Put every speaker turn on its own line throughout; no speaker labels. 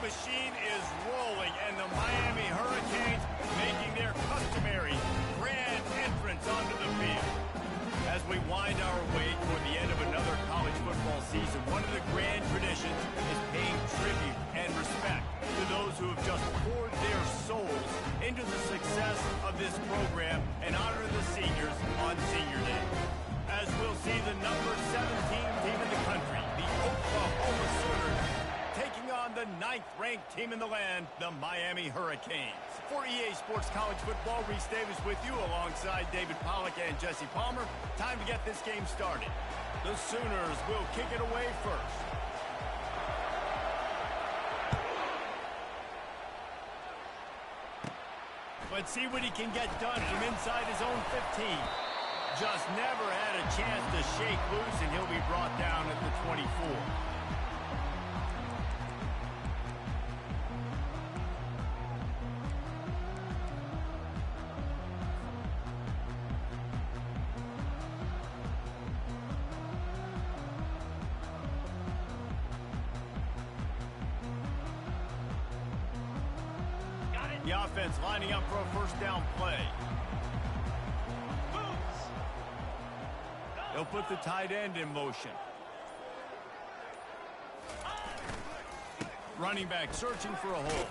machine is rolling, and the Miami Hurricanes making their customary grand entrance onto the field. As we wind our way toward the end of another college football season, one of the grand traditions is paying tribute and respect to those who have just poured their souls into the success of this program and honor the seniors on Senior Day. As we'll see the number 17 team in the country, the Oklahoma Sooners, taking on the 9th-ranked team in the land, the Miami Hurricanes. For EA Sports College Football, Reese Davis with you alongside David Pollack and Jesse Palmer. Time to get this game started. The Sooners will kick it away first. Let's see what he can get done from inside his own 15. Just never had a chance to shake loose, and he'll be brought down at the 24. The offense lining up for a first down play. They'll put the tight end in motion. Running back searching for a hole.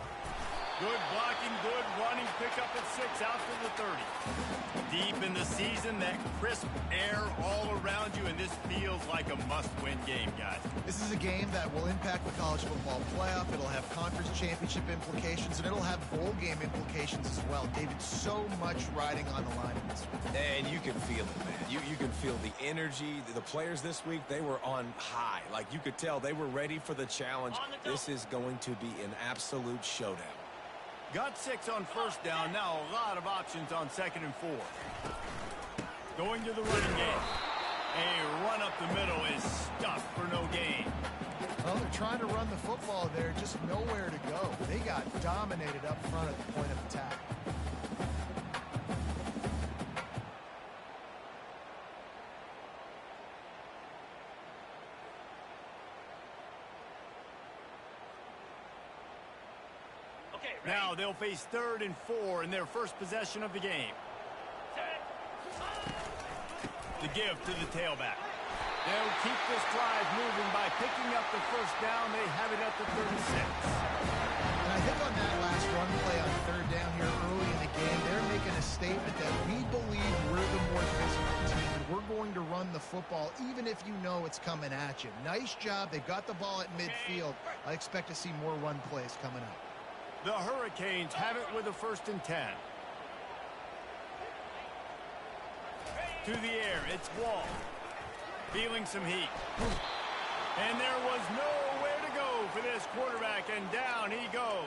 Good blocking, good running, pick up at 6, out to the 30. Deep in the season, that crisp air all around you, and this feels like a must-win game, guys.
This is a game that will impact the college football playoff. It'll have conference championship implications, and it'll have bowl game implications as well. David, so much riding on the line in this one.
And you can feel it, man. You can feel the energy. The players this week, they were on high. Like, you could tell they were ready for the challenge. This is going to be an absolute showdown.
Got 6 on first down. Now a lot of options on 2nd and 4. Going to the running game. A run up the middle is stuffed for no gain.
Well, they're trying to run the football there, just nowhere to go. They got dominated up front at the point of attack.
Now they'll face 3rd and 4 in their first possession of the game. The give to the tailback. They'll keep this drive moving by picking up the first down. They have it at the 36.
And I think on that last run play on 3rd down here early in the game, they're making a statement that we believe we're the more physical team, and we're going to run the football even if you know it's coming at you. Nice job. They've got the ball at midfield. I expect to see more run plays coming up.
The Hurricanes have it with a 1st and 10. To the air, it's Wall. Feeling some heat. And there was nowhere to go for this quarterback, and down he goes.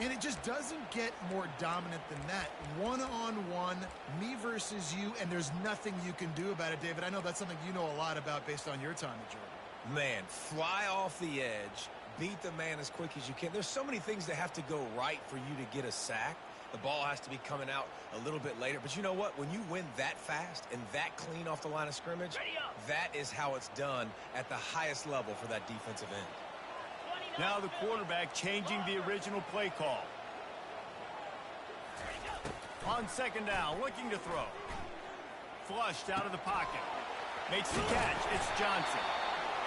And it just doesn't get more dominant than that. One-on-one, me versus you, and there's nothing you can do about it, David. I know that's something you know a lot about based on your time at Georgia.
Man, fly off the edge. Beat the man as quick as you can. There's so many things that have to go right for you to get a sack. The ball has to be coming out a little bit later. But you know what? When you win that fast and that clean off the line of scrimmage, that is how it's done at the highest level for that defensive end.
Now the quarterback changing the original play call. On 2nd down, looking to throw. Flushed out of the pocket. Makes the catch. It's Johnson.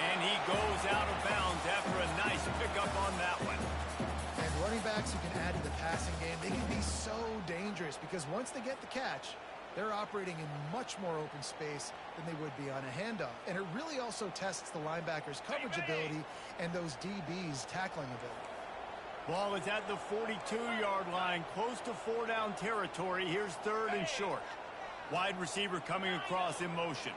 And he goes out of bounds after a nice pickup on that one.
And running backs who can add to the passing game, they can be so dangerous because once they get the catch, they're operating in much more open space than they would be on a handoff. And it really also tests the linebackers' coverage ability and those DBs' tackling ability.
Ball is at the 42-yard line, close to 4-down territory. Here's 3rd and short. Wide receiver coming across in motion.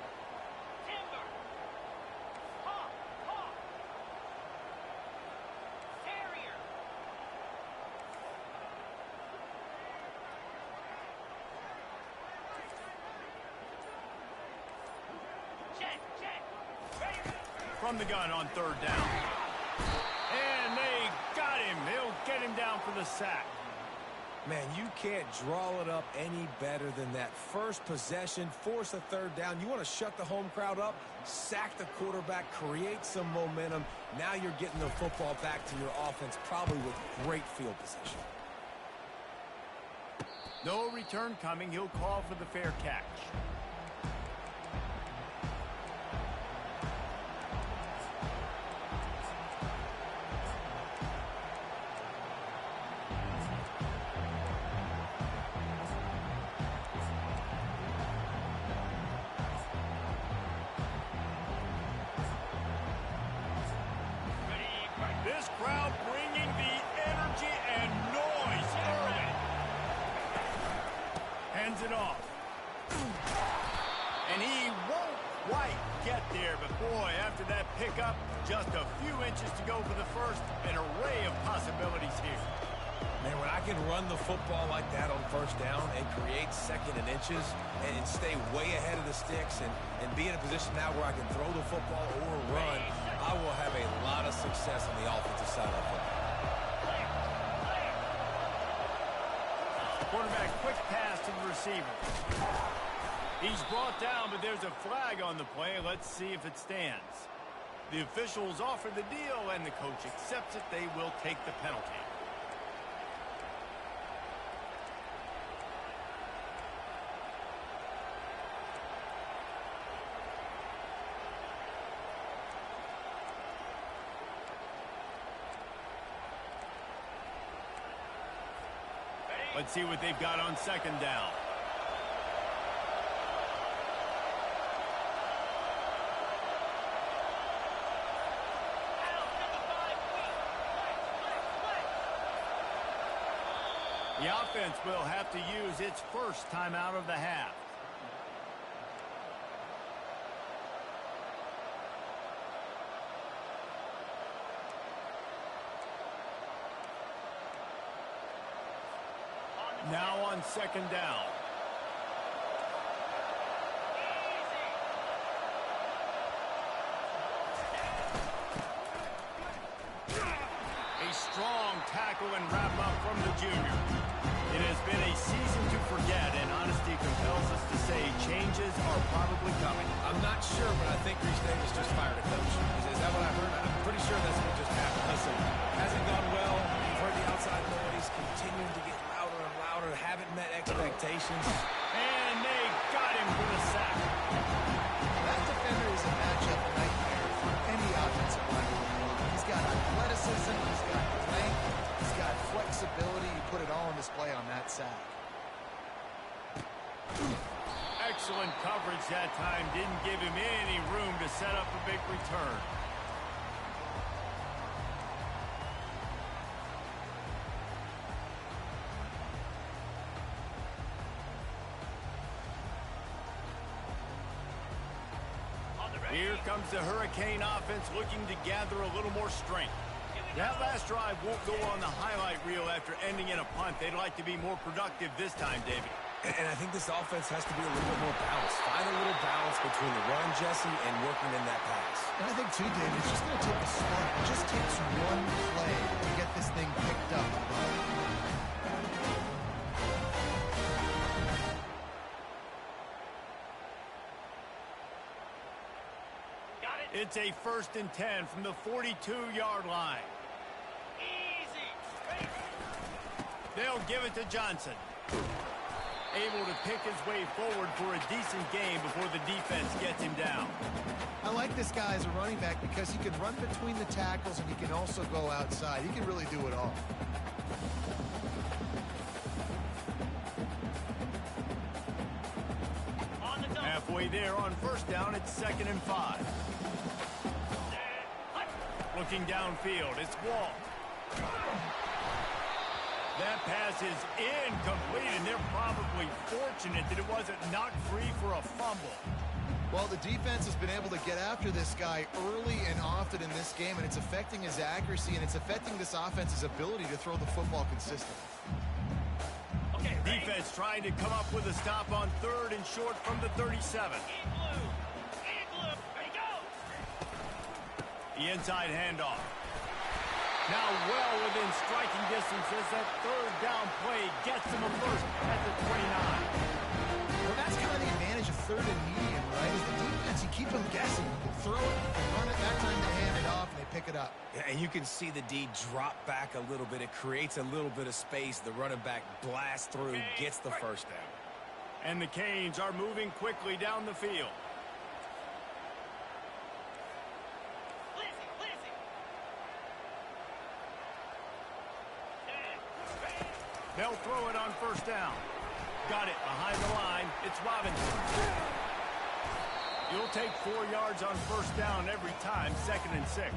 From the gun on 3rd down. And they got him. They'll get him down for the sack.
Man, you can't draw it up any better than that. First possession, force a third down. You want to shut the home crowd up, sack the quarterback, create some momentum. Now you're getting the football back to your offense, probably with great field position.
No return coming. He'll call for the fair catch. This crowd bringing the energy and noise early. Hands it off. And he won't quite get there, but boy, after that pickup, just a few inches to go for the first. An array of possibilities here.
Man, when I can run the football like that on first down and create second and inches and stay way ahead of the sticks and be in a position now where I can throw the football or run, I will have a lot of success on the offensive side of the football.
Quarterback, quick pass to the receiver. He's brought down, but there's a flag on the play. Let's see if it stands. The officials offer the deal, and the coach accepts it. They will take the penalty. Let's see what they've got on second down. The offense will have to use its first timeout of the half. Now on second down. A strong tackle and wrap up from the junior. It has been a season to forget, and honesty compels us to say changes are probably coming.
I'm not sure, but I think Reese Davis just fired a coach. Is that what I heard? I'm pretty sure that's what just happened. Listen, hasn't gone well. You've heard the outside noise continuing to get louder and louder. Haven't met expectations.
And they got him for the sack.
That defender is a matchup nightmare for any offensive line. He's got athleticism, he's got length, he's got flexibility. You put it all on display on that sack.
Excellent coverage that time. Didn't give him any room to set up a big return. Here comes the Hurricane offense looking to gather a little more strength. That last drive won't go on the highlight reel after ending in a punt. They'd like to be more productive this time, David.
And I think this offense has to be a little bit more balanced. Find a little balance between the run, Jesse, and working in that pass.
And I think, too, David, it's just going to take a spark. It just takes one play to get this thing picked up.
It's a 1st and 10 from the 42-yard line. Easy. They'll give it to Johnson. Able to pick his way forward for a decent game before the defense gets him down.
I like this guy as a running back because he can run between the tackles and he can also go outside. He can really do it all.
Halfway there on first down, it's 2nd and 5. Looking downfield, it's Wall. That pass is incomplete, and they're probably fortunate that it wasn't knocked free for a fumble.
Well, the defense has been able to get after this guy early and often in this game, and it's affecting his accuracy, and it's affecting this offense's ability to throw the football consistently.
Okay, defense trying to come up with a stop on 3rd and short from the 37. The inside handoff. Now well within striking distance as that third down play gets him a first at the 29.
Well, that's kind of the advantage of third and medium, right? Is the defense, you keep them guessing. You can throw it, you can run it. That time they hand it off and they pick it up.
Yeah, and you can see the D drop back a little bit. It creates a little bit of space. The running back blasts through, gets the first down.
And the Canes are moving quickly down the field. They'll throw it on first down. Got it behind the line. It's Robinson. You'll take 4 yards on first down every time, 2nd and 6.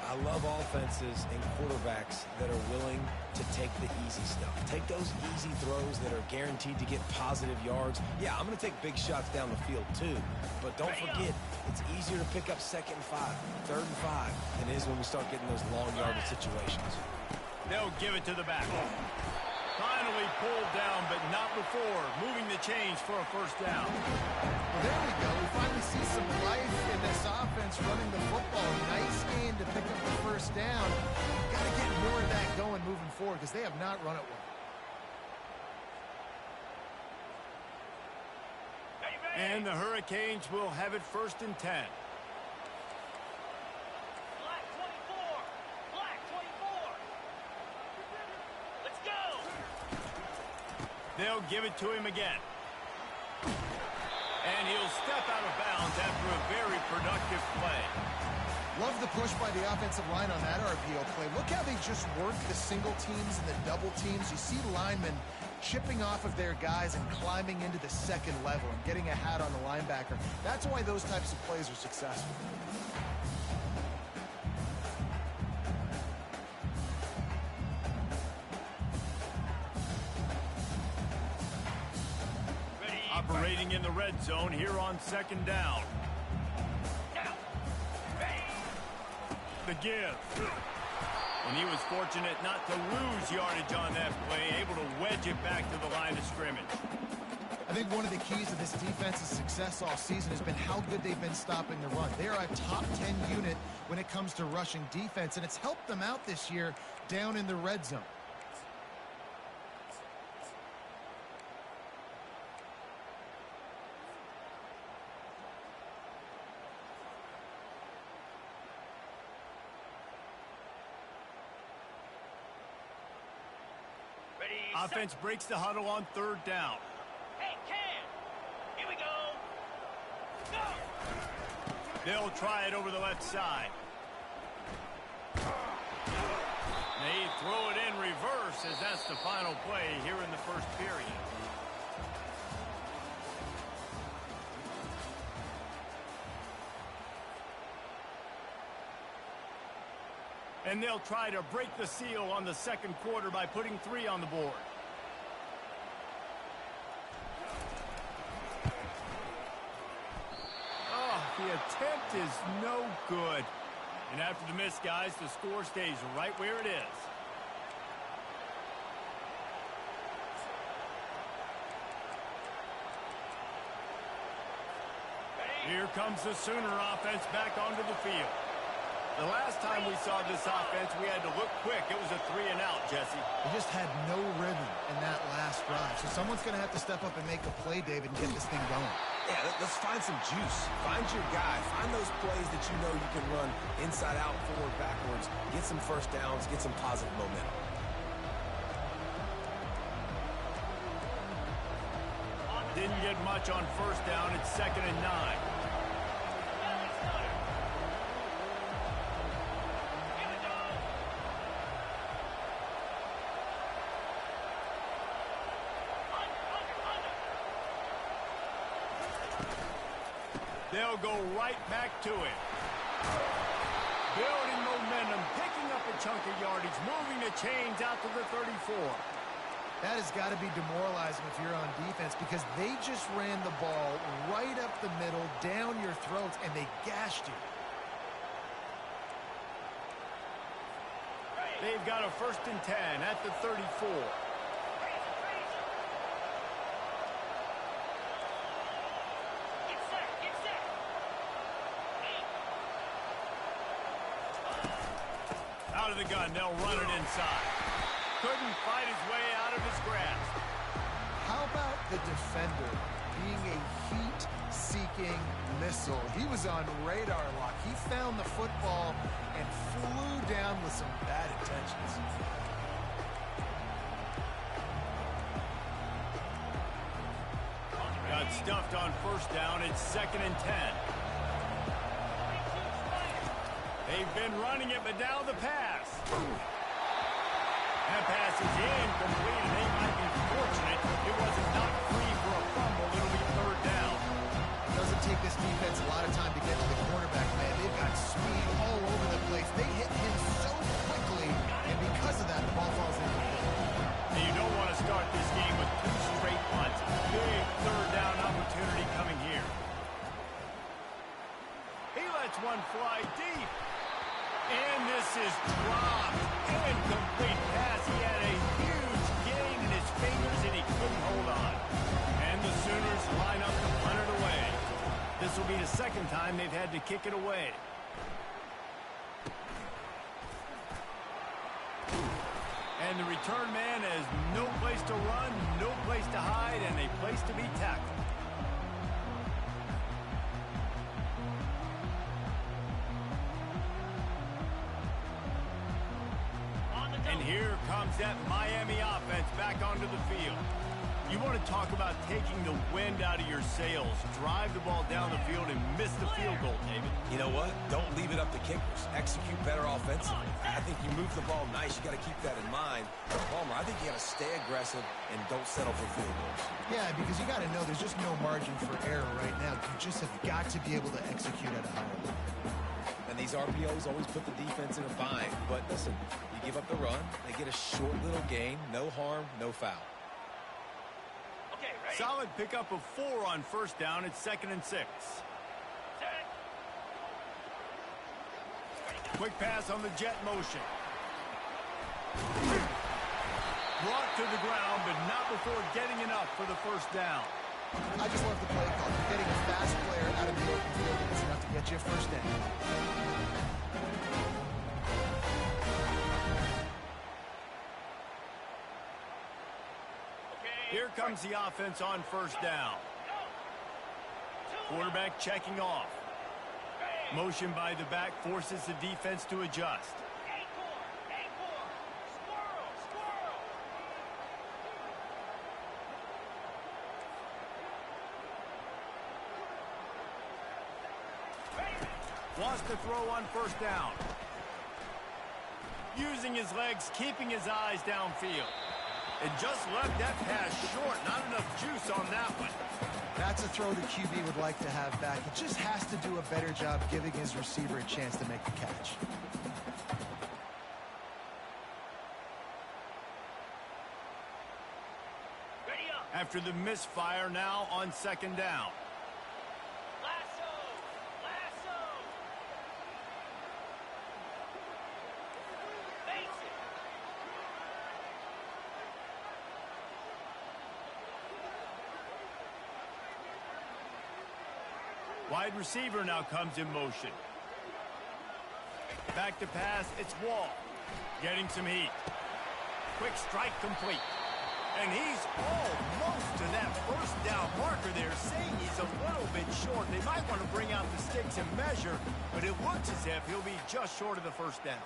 I love offenses and quarterbacks that are willing to take the easy stuff. Take those easy throws that are guaranteed to get positive yards. Yeah, I'm going to take big shots down the field too. But don't forget, it's easier to pick up 2nd and 5, 3rd and 5 than it is when we start getting those long yardage situations.
They'll give it to the back. Finally pulled down, but not before moving the chains for a first down.
Well, there we go. We finally see some life in this offense running the football. Nice game to pick up the first down. Got to get more of that going moving forward because they have not run it well.
And the Hurricanes will have it 1st and 10. They'll give it to him again. And he'll step out of bounds after a very productive play.
Love the push by the offensive line on that RPO play. Look how they just work the single teams and the double teams. You see linemen chipping off of their guys and climbing into the second level and getting a hat on the linebacker. That's why those types of plays are successful.
Operating in the red zone here on 2nd down. The give. And he was fortunate not to lose yardage on that play, able to wedge it back to the line of scrimmage.
I think one of the keys to this defense's success all season has been how good they've been stopping the run. They are a top 10 unit when it comes to rushing defense, and it's helped them out this year down in the red zone.
Offense breaks the huddle on 3rd down.
Hey, Cam! Here we go! Go!
They'll try it over the left side. They throw it in reverse as that's the final play here in the 1st period. And they'll try to break the seal on the 2nd quarter by putting 3 on the board. Oh, the attempt is no good. And after the miss, guys, the score stays right where it is. Here comes the Sooner offense back onto the field. The last time we saw this offense, we had to look quick. It was a 3-and-out, Jesse.
They just had no rhythm in that last drive. So someone's going to have to step up and make a play, David, and get this thing going.
Yeah, let's find some juice. Find your guy. Find those plays that you know you can run inside out, forward, backwards. Get some first downs. Get some positive momentum.
Didn't get much on first down. It's 2nd and 9. They'll go right back to it. Building momentum, picking up a chunk of yardage, moving the chains out to the 34.
That has got to be demoralizing if you're on defense because they just ran the ball right up the middle, down your throats, and they gashed you.
They've got a 1st and 10 at the 34. Out out of the gun. They'll run it inside. Couldn't fight his way out of his grasp.
How about the defender being a heat-seeking missile? He was on radar lock. He found the football and flew down with some bad intentions.
Got stuffed on first down. It's 2nd and 10. They've been running it, but now the pass. That pass is incomplete, and they might be fortunate it wasn't knocked free for a fumble. It'll be 3rd down.
It doesn't take this defense a lot of time to get to the quarterback, man. They've got speed all over the place. They hit him so quickly, and because of that, the ball falls incomplete.
And you don't want to start this game with 2 straight punts. Big 3rd down opportunity coming here. He lets one fly deep. And this is dropped. Incomplete pass. He had a huge gain in his fingers, and he couldn't hold on. And the Sooners line up to punt it away. This will be the 2nd time they've had to kick it away. And the return man has no place to run, no place to hide, and a place to be tackled. And here comes that Miami offense back onto the field. You want to talk about taking the wind out of your sails. Drive the ball down the field and miss the field goal, David.
You know what? Don't leave it up to kickers. Execute better offensively. I think you move the ball nice. You got to keep that in mind. But Palmer, I think you got to stay aggressive and don't settle for field goals.
Yeah, because you got to know there's just no margin for error right now. You just have got to be able to execute at a high level.
And these RPOs always put the defense in a bind. But listen, you give up the run, they get a short little gain, no harm, no foul.
Okay, ready?
Solid pickup of 4 on first down. It's 2nd and 6.
Set.
Quick pass on the jet motion. Brought to the ground, but not before getting enough for the first down.
I just love the play call. Getting a fast player out of the open field is enough to get you a first down.
Here comes the offense on first down. Quarterback checking off. Motion by the back forces the defense to adjust. Wants to throw on first down. Using his legs, keeping his eyes downfield. And just left that pass short. Not enough juice on that one.
That's a throw the QB would like to have back. He just has to do a better job giving his receiver a chance to make the catch.
After the misfire, now on 2nd down. Wide receiver now comes in motion. Back to pass, it's Wall. Getting some heat. Quick strike complete. And he's almost to that first down marker there, saying he's a little bit short. They might want to bring out the sticks and measure, but it looks as if he'll be just short of the first down.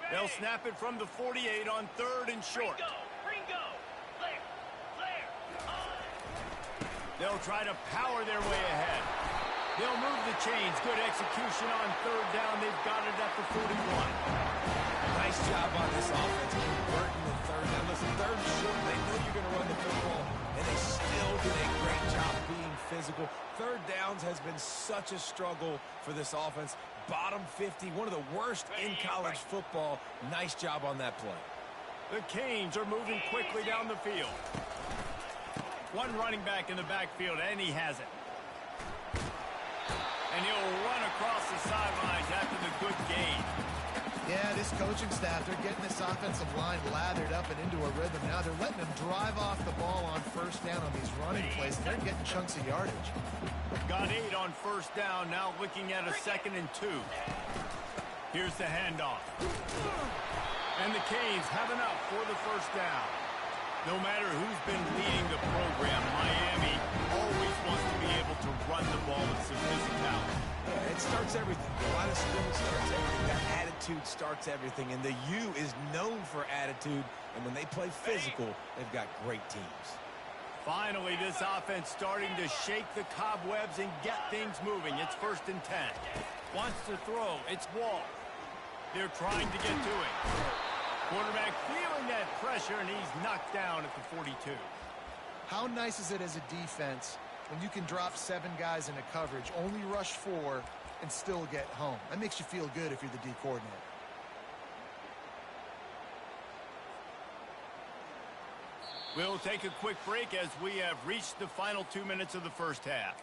They'll snap it from the 48 on 3rd and short.
Ringo. Clear.
They'll try to power their way ahead. They'll move the chains. Good execution on 3rd down. They've got it at the 41.
Nice job on this offense converting the 3rd down. Listen, 3rd and short, they know you're going to run the football, and they still did a great job being physical. 3rd downs has been such a struggle for this offense. Bottom 50, one of the worst in college football. Nice job on that play.
The Canes are moving quickly down the field. One running back in the backfield, and he has it. And he'll run across the sidelines after the good gain.
Yeah, this coaching staff, they're getting this offensive line lathered up and into a rhythm. Now they're letting them drive off the ball on first down on these running plays, and they're getting chunks of yardage.
Got 8 on first down, now looking at a 2nd and 2. Here's the handoff. And the Canes have enough for the first down. No matter who's been leading the program, Miami always wants to be able to run the ball with some physicality.
Yeah, it starts everything. The line of scrimmage starts everything. That attitude starts everything. And the U is known for attitude. And when they play physical, they've got great teams.
Finally, this offense starting to shake the cobwebs and get things moving. It's 1st and 10. Wants to throw. It's Wall. They're trying to get to it. Quarterback feeling that pressure, and he's knocked down at the 42.
How nice is it as a defense when you can drop 7 guys into coverage, only rush 4, and still get home? That makes you feel good if you're the D coordinator.
We'll take a quick break as we have reached the final 2 minutes of the first half.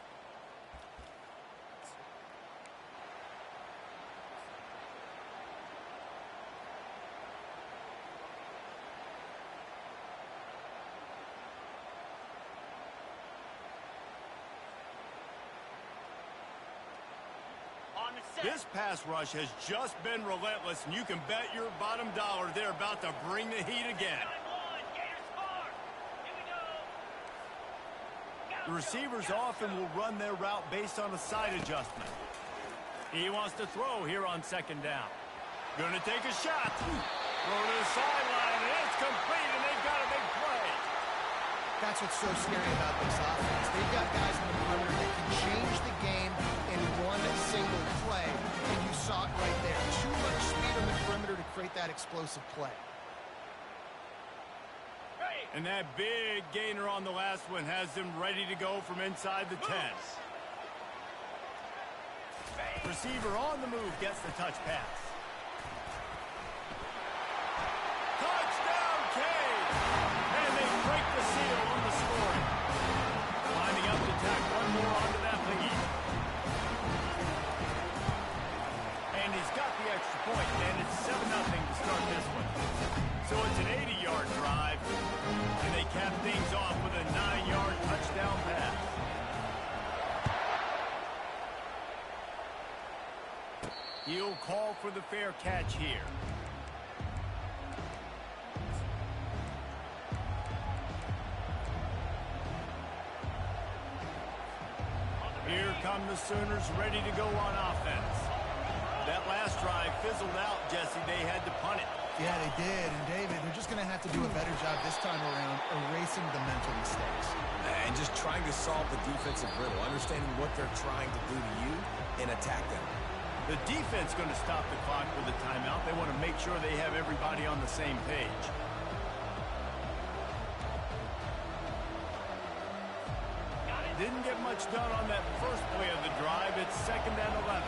This pass rush has just been relentless, and you can bet your bottom dollar they're about to bring the heat again. The receivers often will run their route based on a side adjustment. He wants to throw here on 2nd down. Going to take a shot. Throw to the sideline, and it's complete, and they've got a big play.
That's what's so scary about this offense. They've got guys in the perimeter that can change the game in one single play, and you saw it right there. Too much speed on the perimeter to create that explosive play.
And that big gainer on the last one has them ready to go from inside the 10. Receiver on the move gets the touch pass. Touchdown, Canes! And they break the seal on the scoring. Lining up to tack one more onto that lead. And he's got the extra point, and it's 7-0 to start this one. So it's an 80-yard drive, and they cap things off with a 9-yard touchdown pass. He'll call for the fair catch here. Here come the Sooners ready to go on offense. That last drive fizzled out, Jesse. They had to punt it.
Yeah, they did. And, David, they're just going to have to do a better job this time around erasing the mental mistakes.
And just trying to solve the defensive riddle, understanding what they're trying to do to you and attack them.
The defense going to stop the clock with a timeout. They want to make sure they have everybody on the same page. Didn't get much done on that first play of the drive. It's 2nd and 11.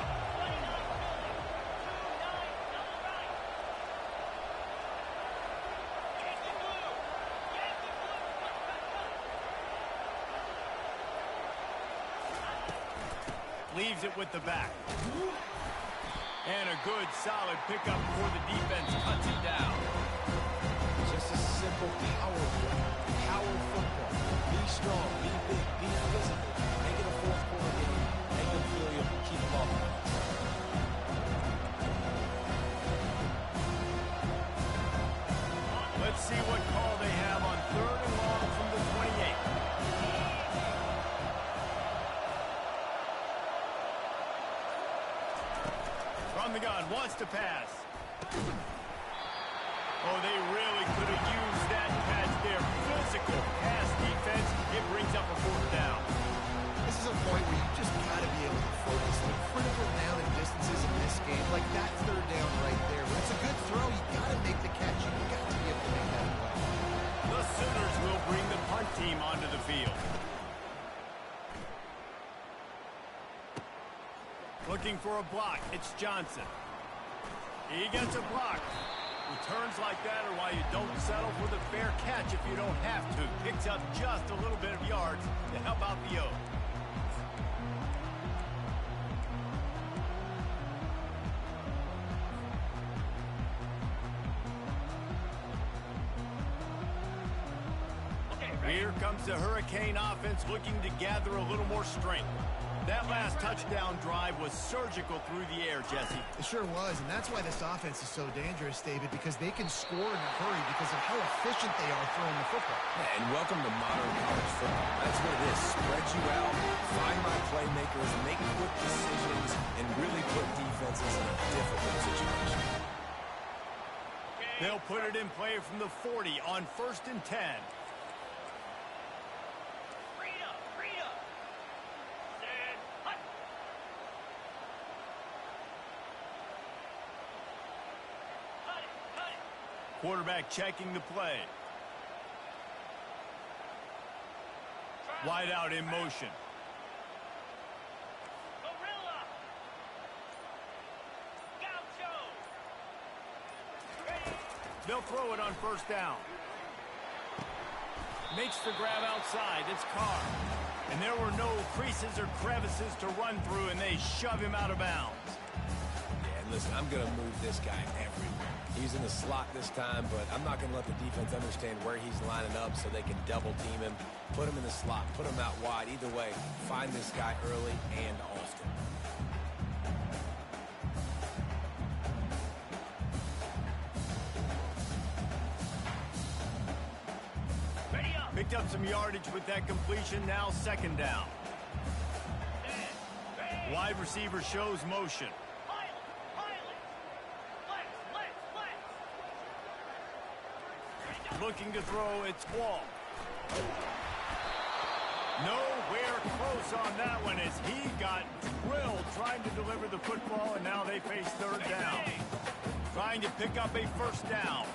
Leaves it with the back. And a good, solid pickup before the defense cuts it down.
Just a simple power play. Power football. Be strong, be big, be physical. Make it a fourth-quarter game. Make them feel you, keep them off.
Let's see what call they have on 3rd and long from the 28. From the gun, wants to pass. Oh, they really could have used that catch there. Physical pass defense. It brings up a 4th down.
This is a point where you just got to be able to focus. The critical down and distances in this game, like that 3rd down right there. When it's a good throw, you got to make the catch. You got to be able to make that play.
The Sooners will bring the punt team onto the field. Looking for a block. It's Johnson. He gets a block. Returns like that are why you don't settle for the fair catch if you don't have to. Picks up just a little bit of yards to help out the O's. comes the Hurricane offense looking to gather a little more strength. That last touchdown drive was surgical through the air, Jesse.
It sure was, and that's why this offense is so dangerous, David, because they can score in a hurry because of how efficient they are throwing the football.
Yeah, and welcome to modern college football. That's what it is. Spread you out, find my playmakers, make quick decisions, and really put defenses in a difficult situation.
They'll put it in play from the 40 on 1st and 10. Quarterback checking the play. Wide out in motion. They'll throw it on 1st down. Makes the grab outside. It's Carr. And there were no creases or crevices to run through, and they shove him out of bounds.
Yeah, and listen, I'm going to move this guy everywhere. He's in the slot this time, but I'm not going to let the defense understand where he's lining up so they can double team him, put him in the slot, put him out wide. Either way, find this guy early and often.
Picked up some yardage with that completion. Now 2nd down. Wide receiver shows motion. Looking to throw, it's Wall. Nowhere close on that one as he got drilled trying to deliver the football, and now they face 3rd down. Trying to pick up a 1st down.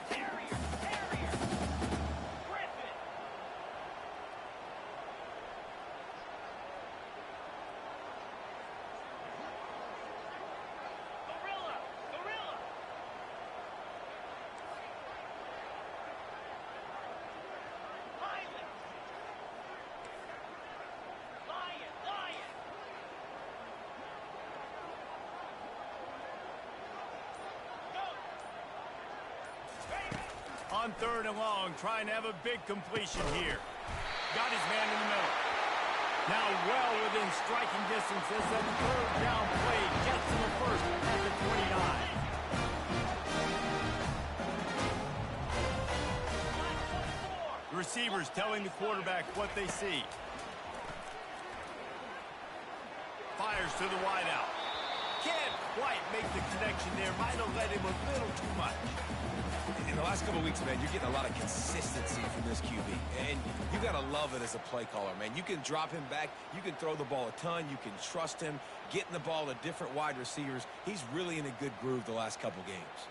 On 3rd and long, trying to have a big completion here. Got his man in the middle. Now well within striking distance as that 3rd down play gets to the 1st at the 29. The receivers telling the quarterback what they see. Fires to the wideout. Can't quite make the connection there. Might have let him a little too much.
In the last couple of weeks, man, you're getting a lot of consistency from this QB. And you got to love it as a play caller, man. You can drop him back. You can throw the ball a ton. You can trust him. Getting the ball to different wide receivers. He's really in a good groove the last couple games.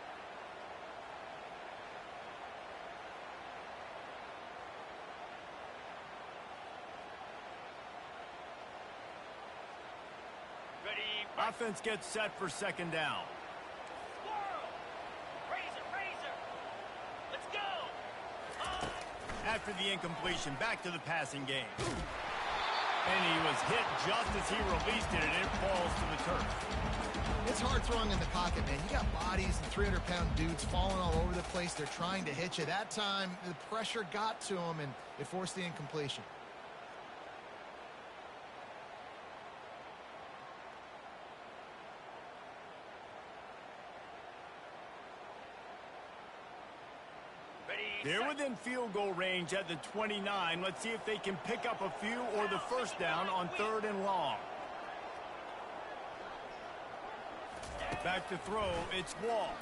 Offense gets set for 2nd down. After the incompletion, back to the passing game. And he was hit just as he released it, and it falls to the turf.
It's hard throwing in the pocket, man. You got bodies and 300-pound dudes falling all over the place. They're trying to hit you. That time, the pressure got to him, and it forced the incompletion.
They're within field goal range at the 29. Let's see if they can pick up a few or the 1st down on 3rd and long. Back to throw, it's Wall.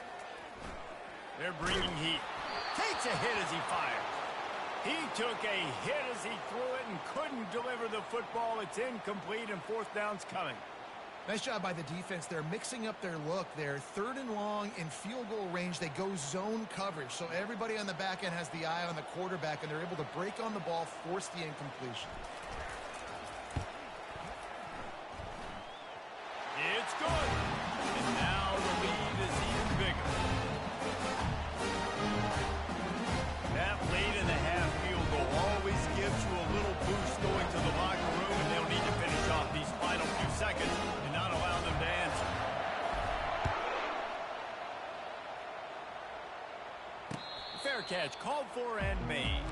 They're bringing heat. Takes a hit as he fires. He took a hit as he threw it and couldn't deliver the football. It's incomplete and 4th down's coming.
Nice job by the defense. They're mixing up their look. They're 3rd and long in field goal range. They go zone coverage. So everybody on the back end has the eye on the quarterback, and they're able to break on the ball, force the incompletion.
It's good. And now the lead is even bigger. That late in the half field goal always gives you a little boost going to the locker room, and they'll need to finish off these final few seconds and not allow them to answer. Fair catch called for and made.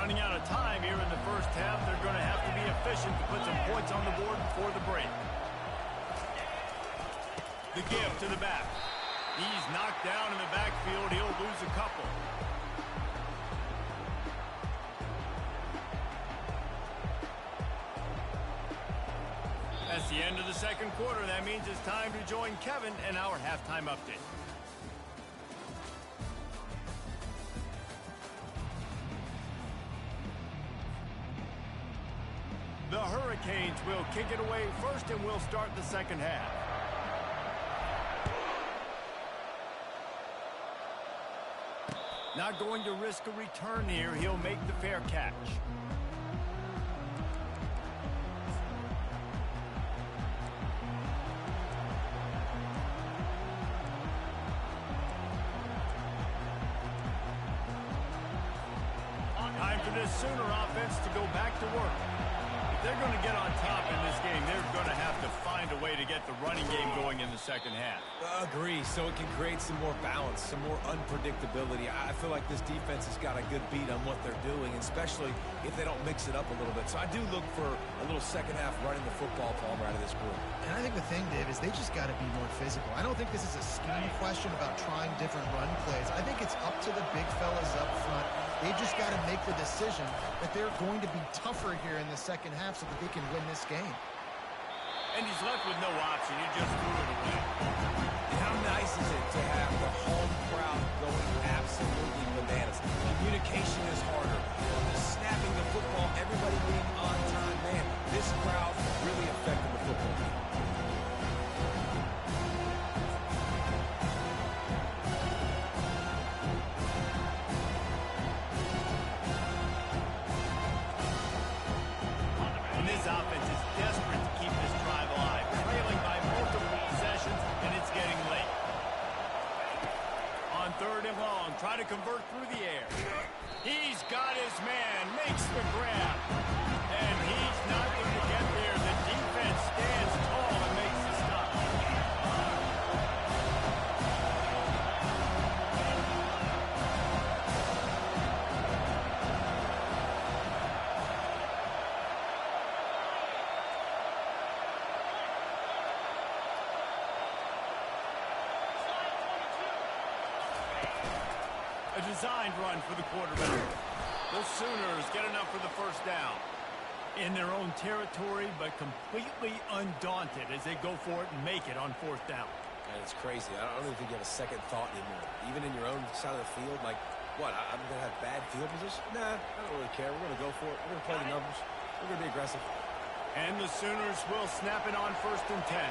running out of time here in the first half. They're going to have to be efficient to put some points on the board before the break. The give to the back. He's knocked down in the backfield. He'll lose a couple. That's the end of the second quarter. That means it's time to join Kevin and our halftime update. The Hurricanes will kick it away first, and we'll start the second half. Not going to risk a return here. He'll make the fair catch. Time for this Sooner offense to go back to work. If they're going to get on top in this game, they're going to have to find a way to get the running game going in the second half.
Agree, so it can create some more balance, some more unpredictability. I feel like this defense has got a good beat on what they're doing, especially if they don't mix it up a little bit. So I do look for a little second half running the football Palmer out of this group.
And I think the thing, Dave, is they just got to be more physical. I don't think this is a scheme question about trying different run plays. I think it's up to the big fellas up front. They've just got to make the decision that they're going to be tougher here in the second half so that they can win this game.
And he's left with no option. He just threw it away.
And how nice is it to have the home crowd going absolutely bananas? Communication is harder. The snapping the football, everybody being on time. Man, this crowd really affected the football game.
Offense is desperate to keep this drive alive, trailing by multiple possessions, and it's getting late. On third and long, try to convert through the air. He's got his man, makes the grab, and he's not going to get there. The defense stands tall and makes the stop. A designed run for the quarterback. The Sooners get enough for the first down. In their own territory, but completely undaunted as they go for it and make it on fourth down.
And it's crazy. I don't even think you have a second thought anymore. Even in your own side of the field, like, what, I'm going to have bad field position? Nah, I don't really care. We're going to go for it. We're going to play the numbers. We're going to be aggressive.
And the Sooners will snap it on 1st and 10.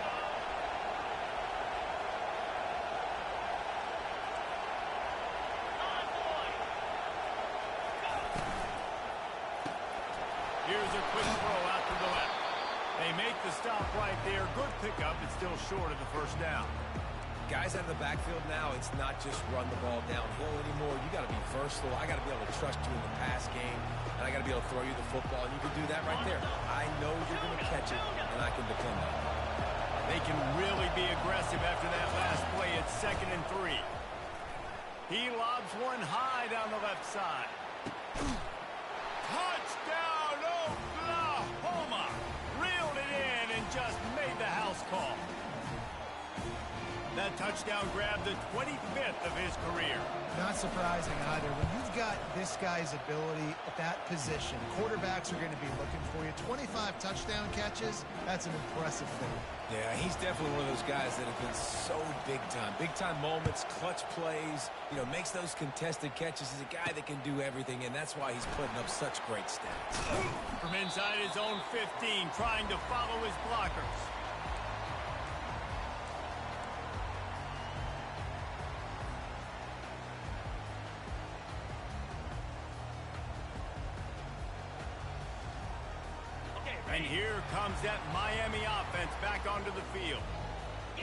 Here's a quick throw out to the left. They make the stop right there. Good pickup. It's still short of the first down.
Guys out of the backfield now, it's not just run the ball downhill anymore. You got to be versatile. I got to be able to trust you in the pass game, and I got to be able to throw you the football, and you can do that right there. I know you're going to catch it, and I can depend on it.
They can really be aggressive after that last play. It's 2nd and 3. He lobs one high down the left side. Touchdown, Oklahoma! Reeled it in and just made the house call. That touchdown grabbed the 25th of his career.
Not surprising either. When you've got this guy's ability at that position, quarterbacks are going to be looking for you. 25 touchdown catches, that's an impressive thing.
Yeah, he's definitely one of those guys that have been so big time. Big time moments, clutch plays, you know, makes those contested catches. He's a guy that can do everything, and that's why he's putting up such great stats.
From inside his own 15, trying to follow his blockers. And here comes that Miami offense back onto the field.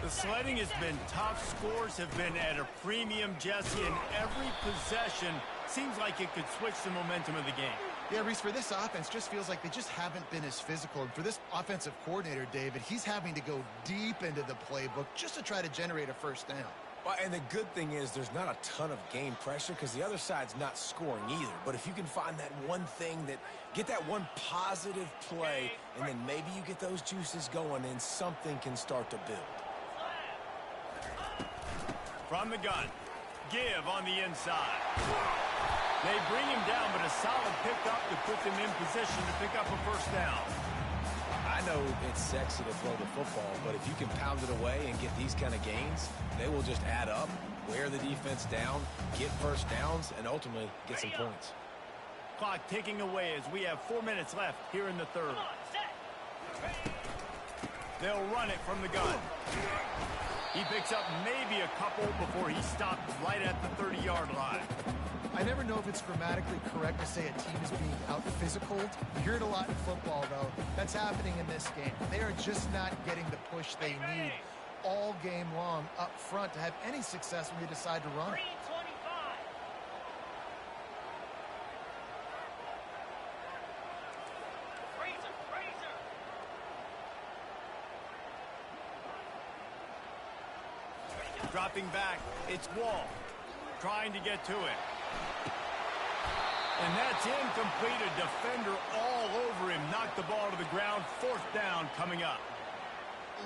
The sledding has been tough. Scores have been at a premium, Jesse, and every possession seems like it could switch the momentum of the game.
Yeah, Reese, for this offense, just feels like they just haven't been as physical. And for this offensive coordinator, David, he's having to go deep into the playbook just to try to generate a first down.
Well, and the good thing is there's not a ton of game pressure because the other side's not scoring either. But if you can find that one thing get that one positive play, and then maybe you get those juices going and something can start to build.
From the gun, give on the inside. They bring him down, but a solid pickup to put them in position to pick up a first down.
I know it's sexy to throw the football, but if you can pound it away and get these kind of gains, they will just add up, wear the defense down, get first downs, and ultimately get some points.
Clock ticking away as we have 4 minutes left here in the third. They'll run it from the gun. He picks up maybe a couple before he stopped right at the 30-yard line.
I never know if it's grammatically correct to say a team is being out-physicaled. You hear it a lot in football, though. That's happening in this game. They are just not getting the push they need all game long up front to have any success when they decide to run it.
Dropping back, it's Wall. Trying to get to it. And that's incomplete. A defender all over him. Knocked the ball to the ground. Fourth down coming up.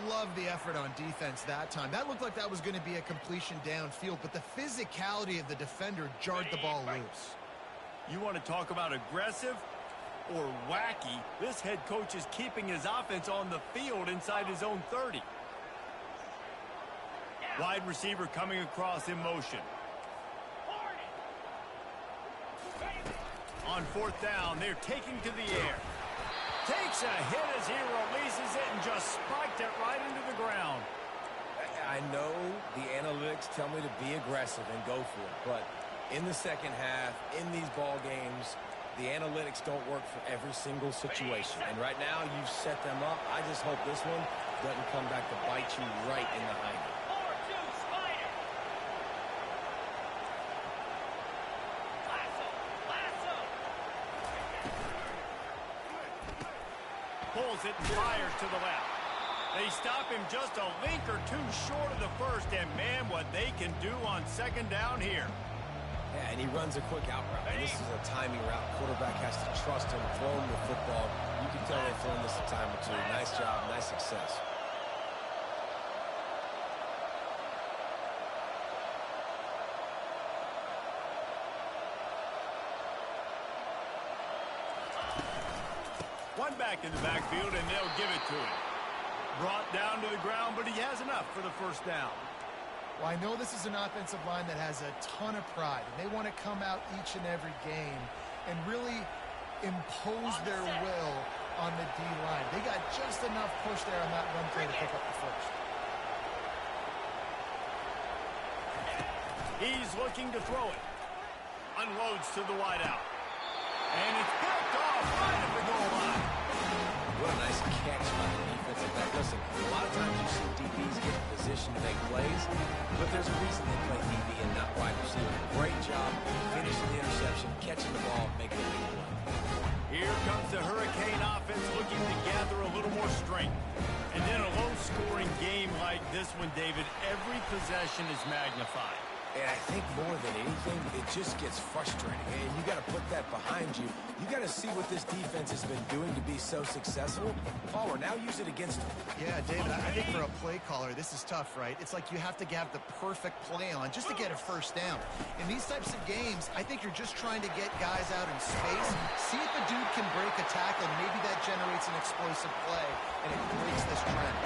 Love the effort on defense that time. That looked like that was going to be a completion downfield, but the physicality of the defender jarred the ball loose.
You want to talk about aggressive or wacky? This head coach is keeping his offense on the field inside his own 30. Wide receiver coming across in motion. On fourth down, they're taking to the air. Takes a hit as he releases it and just spiked it right into the ground.
I know the analytics tell me to be aggressive and go for it, but in the second half, in these ball games, the analytics don't work for every single situation. And right now, you've set them up. I just hope this one doesn't come back to bite you right in the hind.
Pulls it and fires to the left. They stop him just a link or two short of the first, and man, what they can do on second down here.
Yeah, and he runs a quick out route. And this is a timing route. Quarterback has to trust him, throw him the football. You can tell they've thrown this a time or two. Nice job, nice success.
One back in the backfield, and they'll give it to him. Brought down to the ground, but he has enough for the first down.
Well, I know this is an offensive line that has a ton of pride, and they want to come out each and every game and really impose their will on the D-line. They got just enough push there on that run play to pick up the first.
He's looking to throw it. Unloads to the wideout. And it's picked off right at the goal line.
What a nice catch by the defensive back. Listen, a lot of times you see DBs get in position to make plays, but there's a reason they play DB and not wide receiver. Great job finishing the interception, catching the ball, making a big play.
Here comes the Hurricane offense looking to gather a little more strength. And then a low-scoring game like this one, David, every possession is magnified.
And I think more than anything, it just gets frustrating. And you got to put that behind you. You got to see what this defense has been doing to be so successful. Oh, or now use it against them.
Yeah, David, I think for a play caller, this is tough, right? It's like you have to have the perfect play on just to get a first down. In these types of games, I think you're just trying to get guys out in space, see if a dude can break a tackle, and maybe that generates an explosive play, and it breaks this trend.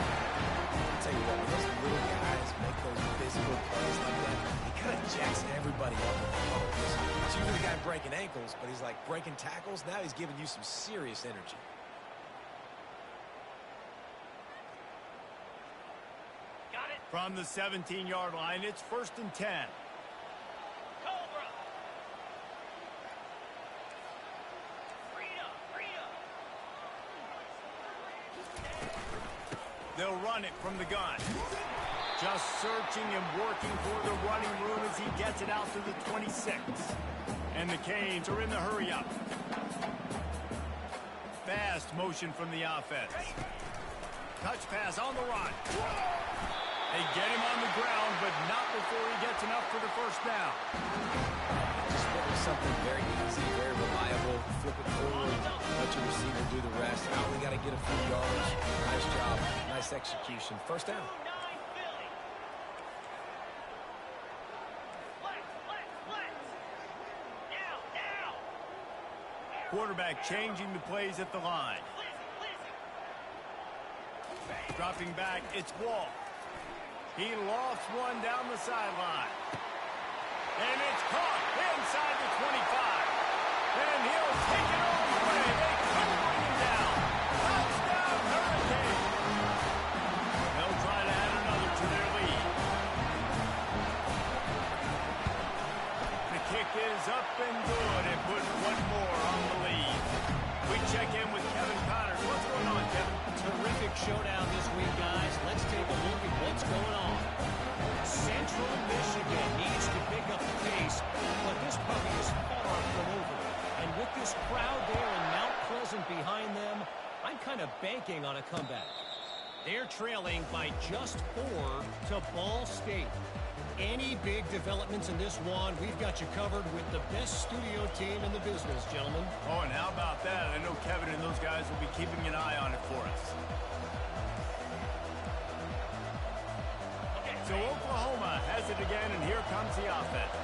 I'll tell you what, when those little guys make those physical plays like that, he kind of jacks everybody up in the huddle. It's usually the guy breaking ankles, but he's like breaking tackles. Now he's giving you some serious energy.
Got it.
From the 17-yard line, it's 1st and 10.
Cobra. Freedom.
They'll run it from the gun. Just searching and working for the running room as he gets it out to the 26. And the Canes are in the hurry-up. Fast motion from the offense. Touch pass on the run. They get him on the ground, but but not before he gets enough for the first down.
Just went with something very easy, very reliable. Flip it forward, let your receiver do the rest. Now we got to get a few yards. Nice job, nice execution. First down.
Quarterback changing the plays at the line. Dropping back, it's Wall. He lofts one down the sideline. And it's caught inside the 25. And he'll take it all the way. They couldn't bring him down. Touchdown, Hurricane. They'll try to add another to their lead. The kick is up and good. It puts one more on the lead. We check in with Kevin Connors. What's going on, Kevin?
Terrific showdown this week, guys. Let's take a look at what's going on. Central Michigan needs to pick up the pace, but this puppy is far from over. And with this crowd there in Mount Pleasant behind them, I'm kind of banking on a comeback. They're trailing by just 4 to Ball State. Any big developments in this one, we've got you covered with the best studio team in the business, gentlemen.
Oh, and how about that? I know Kevin and those guys will be keeping an eye on it for us. So Oklahoma has it again, and here comes the offense.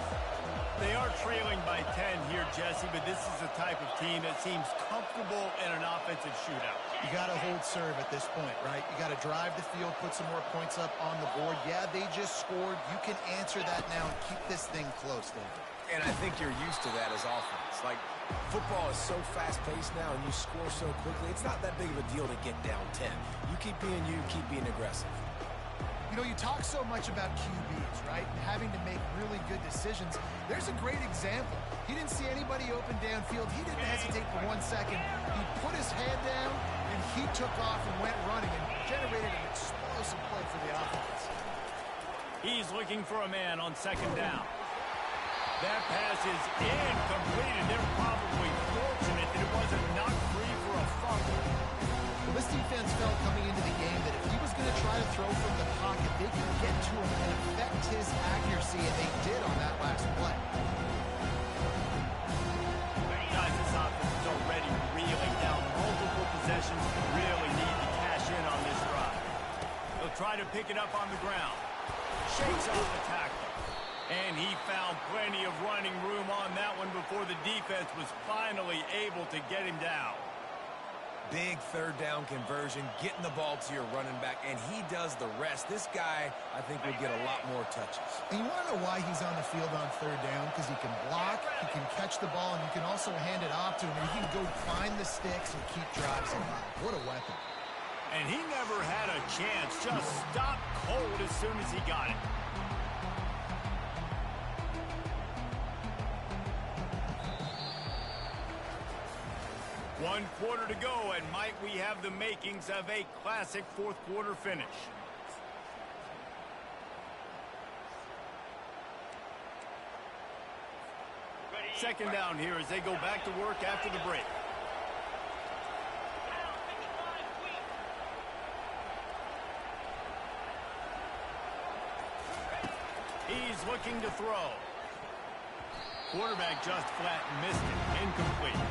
They are trailing by 10 here, Jesse, but this is the type of team that seems comfortable in an offensive shootout.
You got to hold serve at this point, right? You got to drive the field, put some more points up on the board. Yeah, they just scored. You can answer that now and keep this thing close, David.
And I think you're used to that as offense. Like, football is so fast-paced now, and you score so quickly, it's not that big of a deal to get down 10. You keep being aggressive.
You know, you talk so much about QBs, right? And having to make really good decisions. There's a great example. He didn't see anybody open downfield. He didn't hesitate for 1 second. He put his head down, and he took off and went running and generated an explosive play for the offense.
He's looking for a man on second down. That pass is incomplete, and they're probably fortunate that it wasn't knocked free for a fumble.
Well, this defense felt coming into the game that if he was going to try to throw from the pocket, they could get to him and affect his accuracy, and they did on that last play.
Guys, this offense is already reeling down multiple possessions. Really need to cash in on this drive. They'll try to pick it up on the ground. Shakes off the tackle. And he found plenty of running room on that one before the defense was finally able to get him down.
Big third down conversion, getting the ball to your running back, and he does the rest. This guy, I think, will get a lot more touches.
And you want to know why he's on the field on third down? Because he can block, he can catch the ball, and you can also hand it off to him, and he can go find the sticks and keep drives alive. What a weapon.
And he never had a chance. Just stopped cold as soon as he got it. One quarter to go, and might we have the makings of a classic fourth quarter finish. Second down here as they go back to work after the break. He's looking to throw. Quarterback just flat missed it. Incomplete.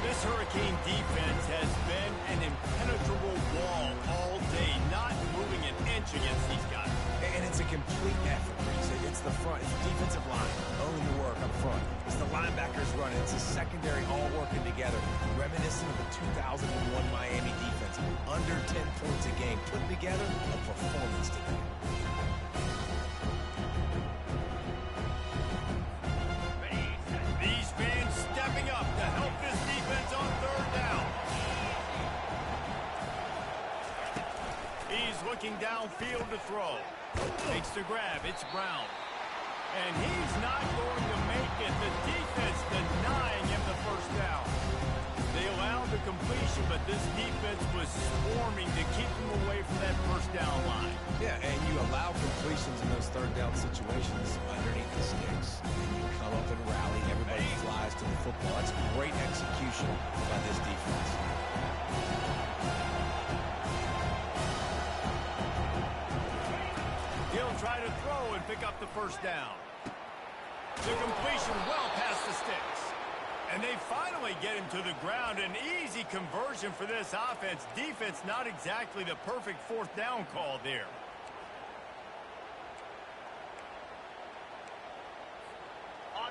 This Hurricane defense has been an impenetrable wall all day, not moving an inch against these guys.
And it's a complete effort, Reese. It's the front, it's the defensive line owning the work up front. It's the linebackers running. It's the secondary all working together, reminiscent of the 2001 Miami defense. Under 10 points a game, putting together a performance today.
These fans stepping up to help this defense on third down. He's looking downfield to throw. Makes the grab. It's Brown. And he's not going to make it. The defense denying him the first down. They allowed the completion, but this defense was swarming to keep him away from that first down line.
Yeah, and you allow completions in those third down situations underneath the sticks. And you come up and rally. Everybody flies to the football. That's great execution by this defense.
He'll try to throw and pick up the first down. The completion well past the sticks. And they finally get him to the ground. An easy conversion for this offense. Defense not exactly the perfect fourth down call there.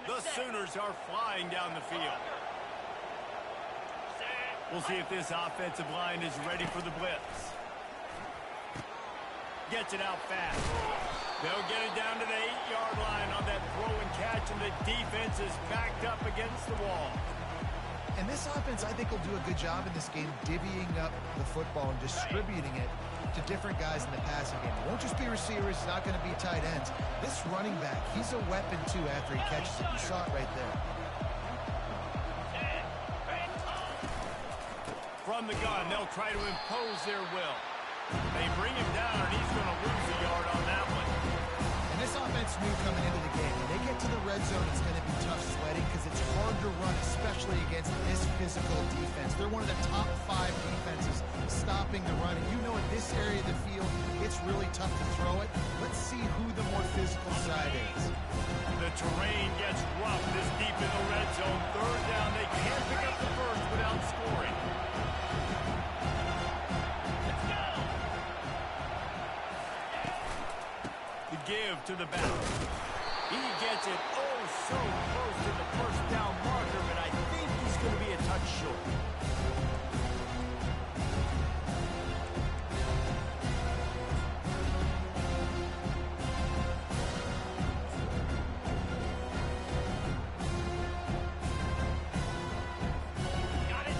The Sooners are flying down the field. We'll see if this offensive line is ready for the blitz. Gets it out fast. They'll get it down to the 8-yard line on that throw and catch, and the defense is backed up against the wall.
And this offense, I think, will do a good job in this game divvying up the football and distributing it to different guys in the passing game. It won't just be receivers. It's not going to be tight ends. This running back, he's a weapon, too, after he catches it. You saw it right there.
From the gun, they'll try to impose their will. They bring him down, and he's going to lose a yard on that one.
And this offense knew coming into the game, when they get to the red zone, it's going to be tough sledding because it's hard to run, especially against this physical defense. They're one of the top 5 defenses stopping the run. And you know in this area of the field, it's really tough to throw it. Let's see who the more physical side is.
The terrain gets rough this deep in the red zone. Third down, they can't pick up the first without scoring. Give to the back. He gets it so close to the first down marker, but I think he's going to be a touch short.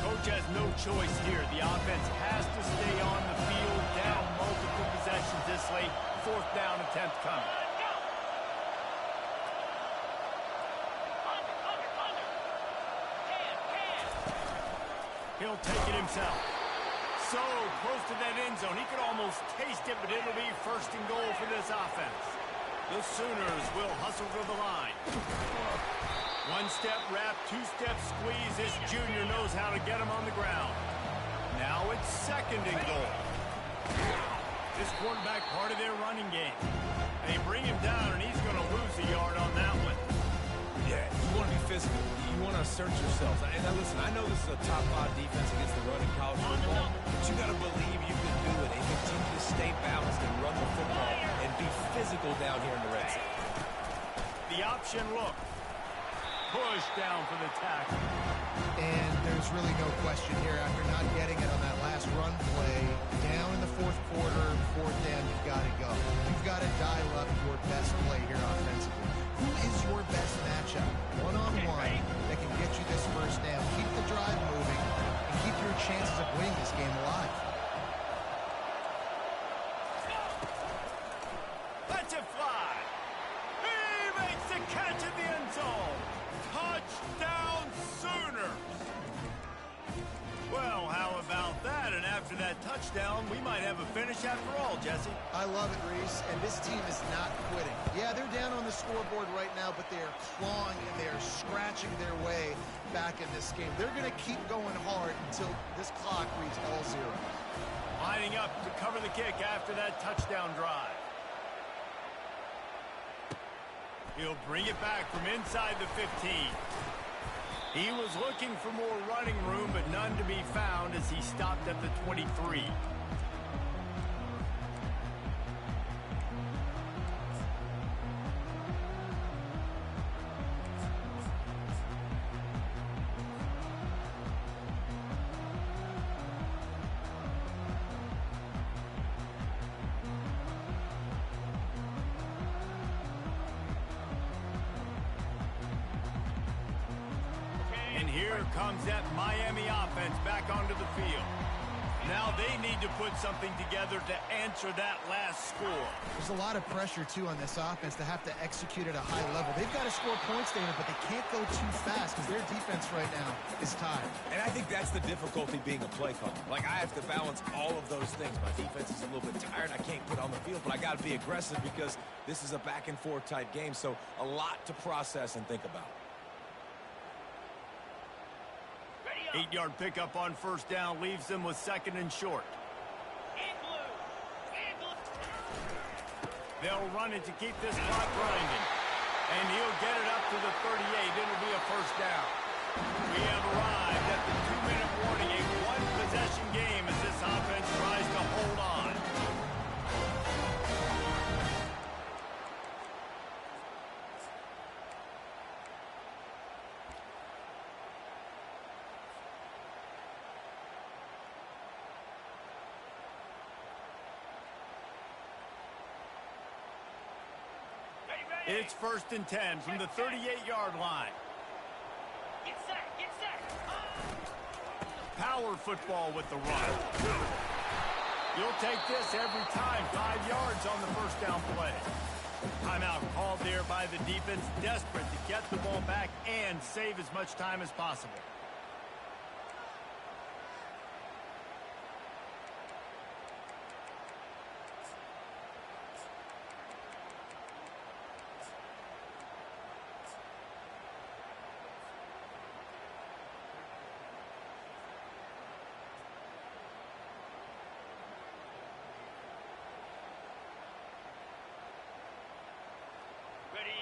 Coach has no choice here. The offense has to stay on the field, down multiple possessions this late. Fourth down attempt coming. He'll take it himself. So close to that end zone. He could almost taste it, but it'll be first and goal for this offense. The Sooners will hustle to the line. One-step wrap, two-step squeeze. This junior knows how to get him on the ground. Now it's second and goal. This quarterback part of their running game. They bring him down, and he's going to lose a yard on that one.
Yeah, you want to be physical. You want to assert yourselves. And now listen, I know this is a top 5 defense against the run in college football, but you got to believe you can do it and continue to stay balanced and run the football and be physical down here in the red zone.
The option look. Push down for the tackle.
And there's really no question here after not getting it on that last run play. Down in the fourth quarter, fourth down, you've got to go. You've got to dial up your best play here offensively. Who is your best matchup? One-on-one that can get you this first down. Keep the drive moving and keep your chances of winning this game alive.
Let's it fly. He makes the catch in the end zone. Touchdown Sooners! Well, how about that? And after that touchdown, we might have a finish after all, Jesse.
I love it, Reese, and this team is not quitting. Yeah, they're down on the scoreboard right now, but they are clawing and they are scratching their way back in this game. They're going to keep going hard until this clock reads all zero.
Lining up to cover the kick after that touchdown drive. He'll bring it back from inside the 15. He was looking for more running room, but none to be found as he stopped at the 23. And here comes that Miami offense back onto the field. Now they need to put something together to answer that last score.
There's a lot of pressure, too, on this offense to have to execute at a high level. They've got to score points, David, but they can't go too fast because their defense right now is tired.
And I think that's the difficulty being a play caller. Like, I have to balance all of those things. My defense is a little bit tired. I can't get on the field, but I got to be aggressive because this is a back-and-forth type game, so a lot to process and think about.
8-yard pickup on first down leaves them with second and short. They'll run it to keep this clock grinding. And he'll get it up to the 38. It'll be a first down. We have arrived at the 2-minute warning, a one-possession game as this offense tries to hold on. It's 1st and 10 from the 38-yard line.
Get set, get set.
Power football with the run. You'll take this every time. 5 yards on the first down play. Timeout called there by the defense, desperate to get the ball back and save as much time as possible.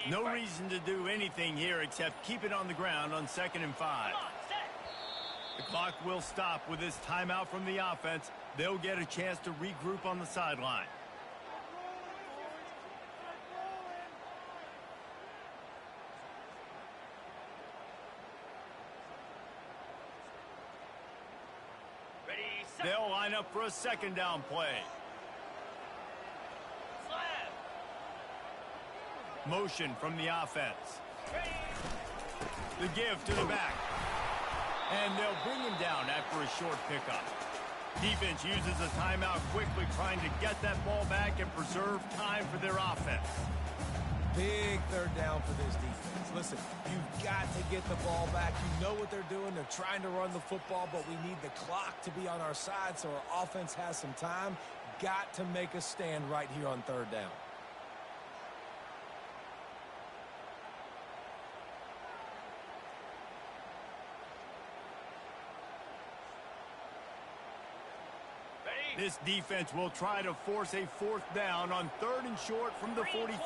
No reason to do anything here except keep it on the ground on 2nd and 5.
Come on, set.
The clock will stop with this timeout from the offense. They'll get a chance to regroup on the sideline.
Ready, set.
They'll line up for a 2nd down play.
Slam.
Motion from the offense. The give to the back. And they'll bring him down after a short pickup. Defense uses a timeout quickly, trying to get that ball back and preserve time for their offense.
Big 3rd down for this defense. Listen, you've got to get the ball back. You know what they're doing. They're trying to run the football, but we need the clock to be on our side so our offense has some time. Got to make a stand right here on 3rd down.
This defense will try to force a 4th down on 3rd and short from the 45.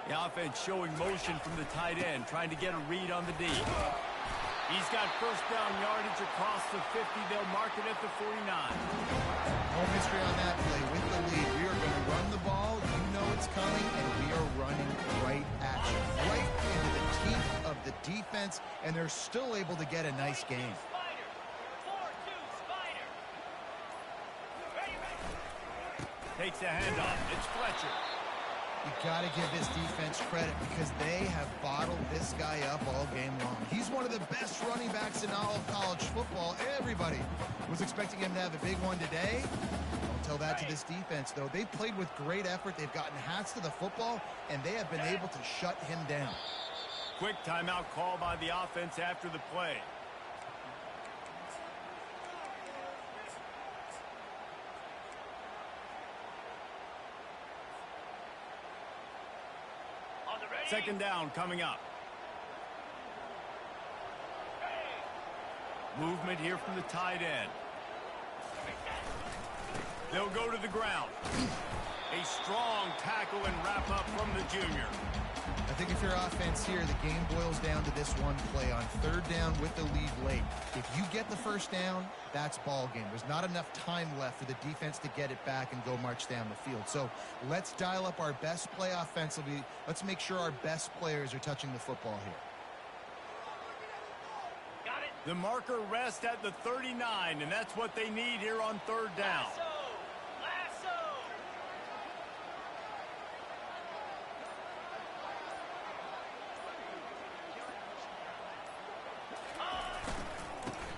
The offense showing motion from the tight end, trying to get a read on the D. He's got 1st down yardage across the 50. They'll mark it at the 49.
No mystery on that play. With the lead, we are going to run the ball. You know it's coming, and we are running right at you. Right into the teeth of the defense, and they're still able to get a nice game.
Takes a handoff. It's Fletcher.
You got to give this defense credit because they have bottled this guy up all game long. He's one of the best running backs in all of college football. Everybody was expecting him to have a big one today. Don't tell that to this defense, though. They've played with great effort. They've gotten hats to the football, and they have been able to shut him down.
Quick timeout call by the offense after the play. Second down coming up. Movement here from the tight end. They'll go to the ground. A strong tackle and wrap up from the junior.
I think if you're offense here, the game boils down to this one play on 3rd down with the lead late. If you get the 1st down, that's ball game. There's not enough time left for the defense to get it back and go march down the field. So let's dial up our best play offensively. Let's make sure our best players are touching the football here.
Got it.
The marker rests at the 39, and that's what they need here on 3rd down.
Lasso.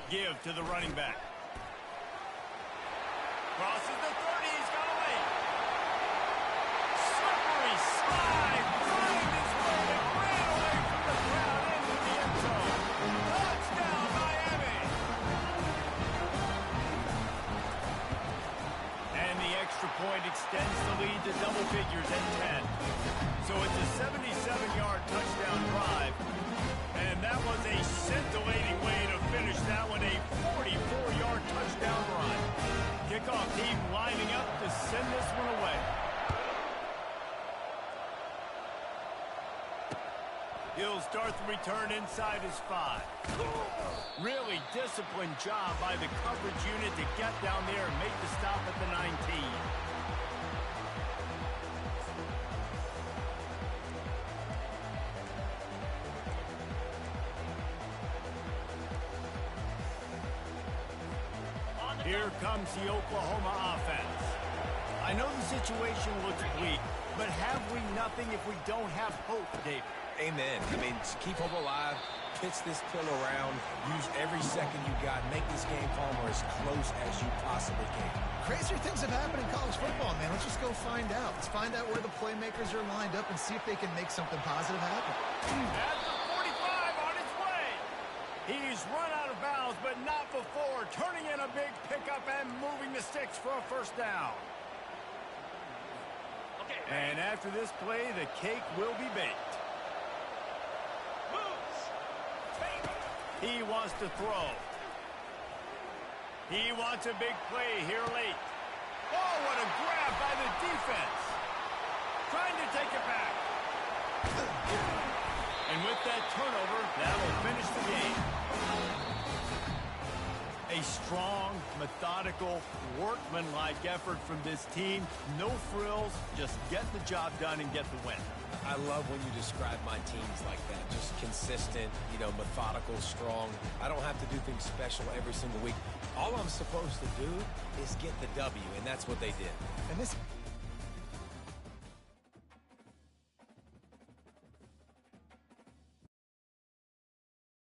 Give to the running back. Crosses the 30. He's got away. Slippery slide. Find his way and ran away from the crowd into the end zone. Touchdown, Miami. And the extra point extends the lead to double figures at 10. So it's a 77-yard touchdown drive. And that was a scintillating way to finish that one, a 44-yard He'll start the return inside his 5. Really disciplined job by the coverage unit to get down there and make the stop at the 19. Here comes the Oklahoma offense. I know the situation looks bleak, but have we nothing if we don't have hope, David?
Amen. I mean, to keep hope alive, pitch this pill around, use every second you got, make this game calmer as close as you possibly can.
Crazier things have happened in college football, man. Let's just go find out. Let's find out where the playmakers are lined up and see if they can make something positive happen.
At the 45 on his way. He's run out of bounds, but not before turning in a big pickup and moving the sticks for a first down.
Okay.
And after this play, the cake will be baked.
Moves.
He wants to throw. He wants a big play here late. Oh, what a grab by the defense. Trying to take it back. And with that turnover, that will finish the game. A strong, methodical, workmanlike effort from this team. No frills, just get the job done and get the win.
I love when you describe my teams like that. Just consistent, methodical, strong. I don't have to do things special every single week. All I'm supposed to do is get the W, and that's what they did.
And this